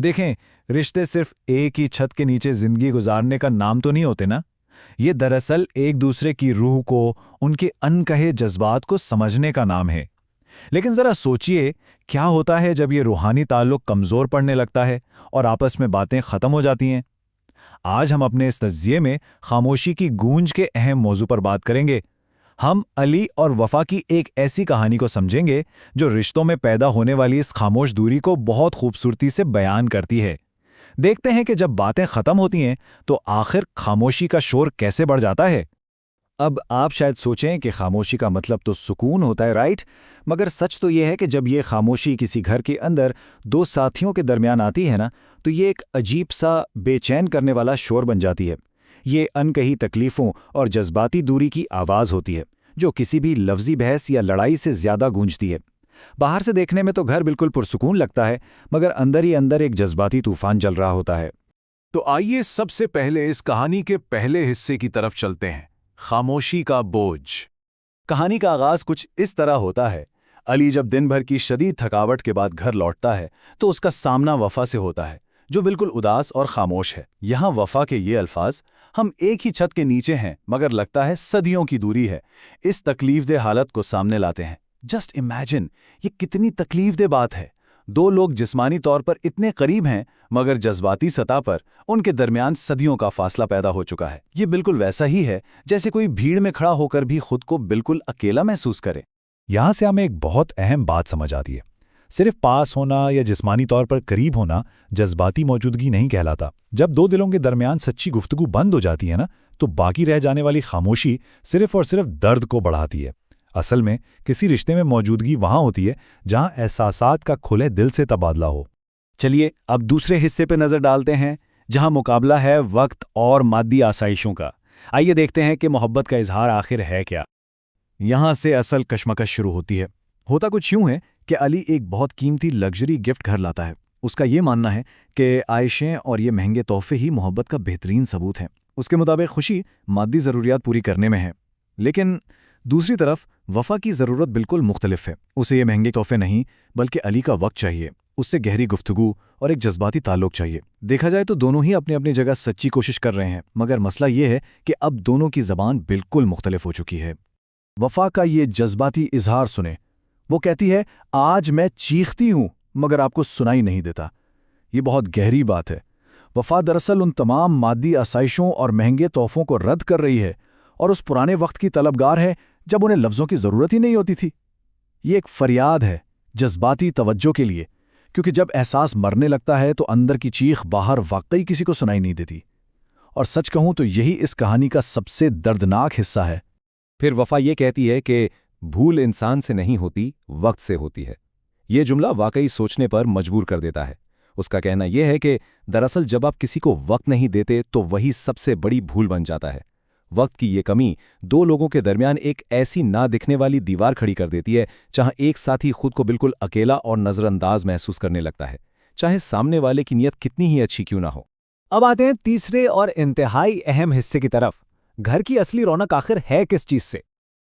देखें, रिश्ते सिर्फ एक ही छत के नीचे जिंदगी गुजारने का नाम तो नहीं होते ना। ये दरअसल एक दूसरे की रूह को, उनके अनकहे जज्बात को समझने का नाम है। लेकिन जरा सोचिए, क्या होता है जब ये रूहानी ताल्लुक कमजोर पड़ने लगता है और आपस में बातें खत्म हो जाती हैं। आज हम अपने इस तज्जिये में खामोशी की गूंज के अहम मौजू पर बात करेंगे। हम अली और वफा की एक ऐसी कहानी को समझेंगे जो रिश्तों में पैदा होने वाली इस खामोश दूरी को बहुत खूबसूरती से बयान करती है। देखते हैं कि जब बातें खत्म होती हैं तो आखिर खामोशी का शोर कैसे बढ़ जाता है। अब आप शायद सोचें कि खामोशी का मतलब तो सुकून होता है, राइट? मगर सच तो यह है कि जब ये खामोशी किसी घर के अंदर दो साथियों के दरमियान आती है ना, तो ये एक अजीब सा बेचैन करने वाला शोर बन जाती है। ये अनकही तकलीफ़ों और जज्बाती दूरी की आवाज़ होती है, जो किसी भी लफ्ज़ी बहस या लड़ाई से ज़्यादा गूंजती है। बाहर से देखने में तो घर बिल्कुल पुरसुकून लगता है, मगर अंदर ही अंदर एक जज्बाती तूफान चल रहा होता है। तो आइए सबसे पहले इस कहानी के पहले हिस्से की तरफ चलते हैं, खामोशी का बोझ। कहानी का आगाज़ कुछ इस तरह होता है। अली जब दिन भर की शदीद थकावट के बाद घर लौटता है तो उसका सामना वफा से होता है, जो बिल्कुल उदास और खामोश है। यहाँ वफा के ये अल्फाज, हम एक ही छत के नीचे हैं मगर लगता है सदियों की दूरी है, इस तकलीफदेह हालत को सामने लाते हैं। जस्ट इमेजिन, ये कितनी तकलीफदेह बात है। दो लोग जिस्मानी तौर पर इतने करीब हैं मगर जज्बाती सतह पर उनके दरमियान सदियों का फासला पैदा हो चुका है। ये बिल्कुल वैसा ही है जैसे कोई भीड़ में खड़ा होकर भी खुद को बिल्कुल अकेला महसूस करे। यहाँ से हमें एक बहुत अहम बात समझ आती है। सिर्फ पास होना या जिस्मानी तौर पर करीब होना जज्बाती मौजूदगी नहीं कहलाता। जब दो दिलों के दरमियान सच्ची गुफ्तगू बंद हो जाती है ना, तो बाकी रह जाने वाली खामोशी सिर्फ और सिर्फ दर्द को बढ़ाती है। असल में किसी रिश्ते में मौजूदगी वहां होती है जहां एहसासात का खुले दिल से तबादला हो। चलिए अब दूसरे हिस्से पे नजर डालते हैं, जहां मुकाबला है वक्त और मादी आसाइशों का। आइए देखते हैं कि मोहब्बत का इजहार आखिर है क्या। यहां से असल कशमकश शुरू होती है। होता कुछ यूं है कि अली एक बहुत कीमती लग्जरी गिफ्ट घर लाता है। उसका ये मानना है कि आयशें और ये महंगे तोहफे ही मोहब्बत का बेहतरीन सबूत हैं। उसके मुताबिक खुशी मादी ज़रूरियात पूरी करने में है। लेकिन दूसरी तरफ वफा की ज़रूरत बिल्कुल मुख्तलिफ है। उसे ये महंगे तोहफे नहीं बल्कि अली का वक्त चाहिए, उससे गहरी गुफ्तगू और एक जज्बाती ताल्लुक चाहिए। देखा जाए तो दोनों ही अपनी अपनी जगह सच्ची कोशिश कर रहे हैं, मगर मसला ये है कि अब दोनों की ज़बान बिल्कुल मुख्तलिफ हो चुकी है। वफा का ये जज्बाती इजहार सुने। वो कहती है, आज मैं चीखती हूं मगर आपको सुनाई नहीं देता। ये बहुत गहरी बात है। वफा दरअसल उन तमाम मादी आसाइशों और महंगे तोहफों को रद्द कर रही है और उस पुराने वक्त की तलबगार है जब उन्हें लफ्ज़ों की ज़रूरत ही नहीं होती थी। ये एक फरियाद है जज्बाती तवज्जो के लिए, क्योंकि जब एहसास मरने लगता है तो अंदर की चीख बाहर वाकई किसी को सुनाई नहीं देती। और सच कहूं तो यही इस कहानी का सबसे दर्दनाक हिस्सा है। फिर वफा ये कहती है कि भूल इंसान से नहीं होती, वक्त से होती है। ये जुमला वाकई सोचने पर मजबूर कर देता है। उसका कहना यह है कि दरअसल जब आप किसी को वक्त नहीं देते तो वही सबसे बड़ी भूल बन जाता है। वक्त की ये कमी दो लोगों के दरमियान एक ऐसी ना दिखने वाली दीवार खड़ी कर देती है जहां एक साथी खुद को बिल्कुल अकेला और नजरअंदाज महसूस करने लगता है, चाहे सामने वाले की नीयत कितनी ही अच्छी क्यों ना हो। अब आते हैं तीसरे और इंतहाई अहम हिस्से की तरफ। घर की असली रौनक आखिर है किस चीज से?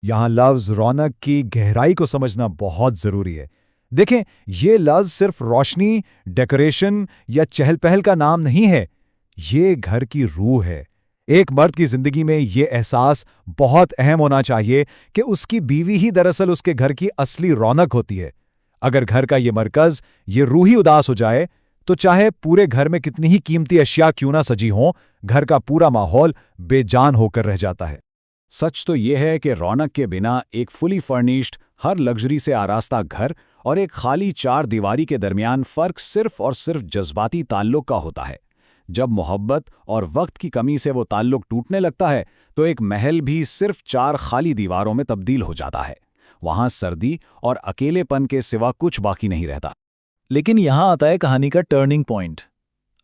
यहां लफ्ज रौनक की गहराई को समझना बहुत जरूरी है। देखें, ये लफ्ज सिर्फ रोशनी, डेकोरेशन या चहल पहल का नाम नहीं है। ये घर की रूह है। एक मर्द की जिंदगी में ये एहसास बहुत अहम होना चाहिए कि उसकी बीवी ही दरअसल उसके घर की असली रौनक होती है। अगर घर का ये मरकज, ये रूह ही उदास हो जाए तो चाहे पूरे घर में कितनी ही कीमती अशिया क्यों ना सजी हों, घर का पूरा माहौल बेजान होकर रह जाता है। सच तो यह है कि रौनक के बिना एक फुली फर्निश्ड, हर लग्जरी से आरास्ता घर और एक खाली चार दीवारी के दरमियान फ़र्क सिर्फ और सिर्फ जज्बाती ताल्लुक का होता है। जब मोहब्बत और वक्त की कमी से वो ताल्लुक टूटने लगता है तो एक महल भी सिर्फ चार खाली दीवारों में तब्दील हो जाता है। वहां सर्दी और अकेलेपन के सिवा कुछ बाकी नहीं रहता। लेकिन यहां आता है कहानी का टर्निंग पॉइंट।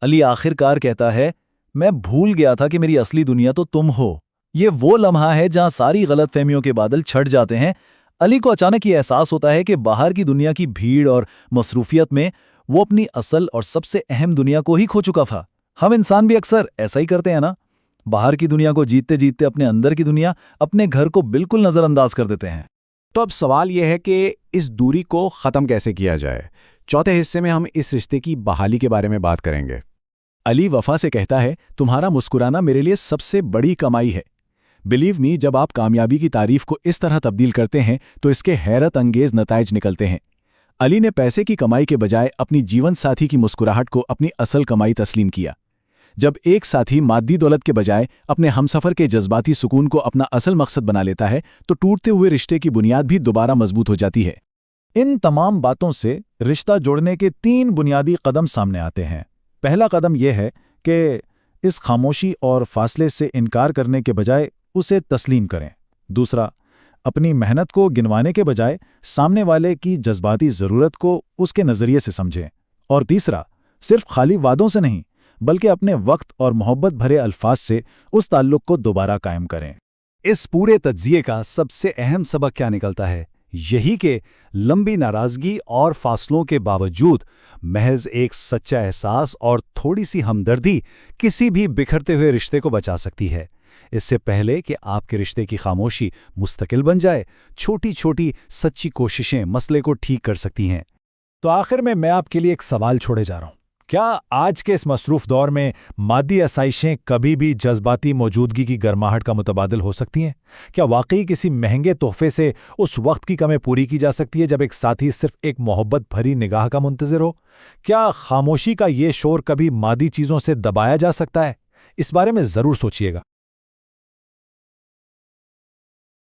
अली आखिरकार कहता है, मैं भूल गया था कि मेरी असली दुनिया तो तुम हो। ये वो लम्हा है जहां सारी गलतफहमियों के बादल छट जाते हैं। अली को अचानक ये एहसास होता है कि बाहर की दुनिया की भीड़ और मसरूफियत में वो अपनी असल और सबसे अहम दुनिया को ही खो चुका था। हम इंसान भी अक्सर ऐसा ही करते हैं ना, बाहर की दुनिया को जीतते जीतते अपने अंदर की दुनिया, अपने घर को बिल्कुल नजरअंदाज कर देते हैं। तो अब सवाल यह है कि इस दूरी को ख़त्म कैसे किया जाए। चौथे हिस्से में हम इस रिश्ते की बहाली के बारे में बात करेंगे। अली वफा से कहता है, तुम्हारा मुस्कुराना मेरे लिए सबसे बड़ी कमाई है। बिलीव मी, जब आप कामयाबी की तारीफ को इस तरह तब्दील करते हैं तो इसके हैरत अंगेज नताइज निकलते हैं। अली ने पैसे की कमाई के बजाय अपनी जीवन साथी की मुस्कुराहट को अपनी असल कमाई तस्लीम किया। जब एक साथी मादी दौलत के बजाय अपने हमसफर के जज्बाती सुकून को अपना असल मकसद बना लेता है तो टूटते हुए रिश्ते की बुनियाद भी दोबारा मजबूत हो जाती है। इन तमाम बातों से रिश्ता जोड़ने के 3 बुनियादी कदम सामने आते हैं। पहला कदम यह है कि इस खामोशी और फासले से इनकार करने के बजाय उसे तस्लीम करें। दूसरा, अपनी मेहनत को गिनवाने के बजाय सामने वाले की जज्बाती ज़रूरत को उसके नज़रिए से समझें। और तीसरा, सिर्फ खाली वादों से नहीं बल्कि अपने वक्त और मोहब्बत भरे अल्फाज से उस ताल्लुक़ को दोबारा कायम करें। इस पूरे तज्जिए का सबसे अहम सबक क्या निकलता है? यही कि लंबी नाराज़गी और फासलों के बावजूद महज एक सच्चा एहसास और थोड़ी सी हमदर्दी किसी भी बिखरते हुए रिश्ते को बचा सकती है। इससे पहले कि आपके रिश्ते की खामोशी मुस्तकिल बन जाए, छोटी छोटी सच्ची कोशिशें मसले को ठीक कर सकती हैं। तो आखिर में मैं आपके लिए एक सवाल छोड़े जा रहा हूं। क्या आज के इस मसरूफ दौर में मादी आसाइशें कभी भी जज्बाती मौजूदगी की गर्माहट का मुतबादिल हो सकती हैं? क्या वाकई किसी महंगे तोहफे से उस वक्त की कमी पूरी की जा सकती है जब एक साथी सिर्फ एक मोहब्बत भरी निगाह का मुंतज़िर हो? क्या खामोशी का ये शोर कभी मादी चीज़ों से दबाया जा सकता है? इस बारे में ज़रूर सोचिएगा।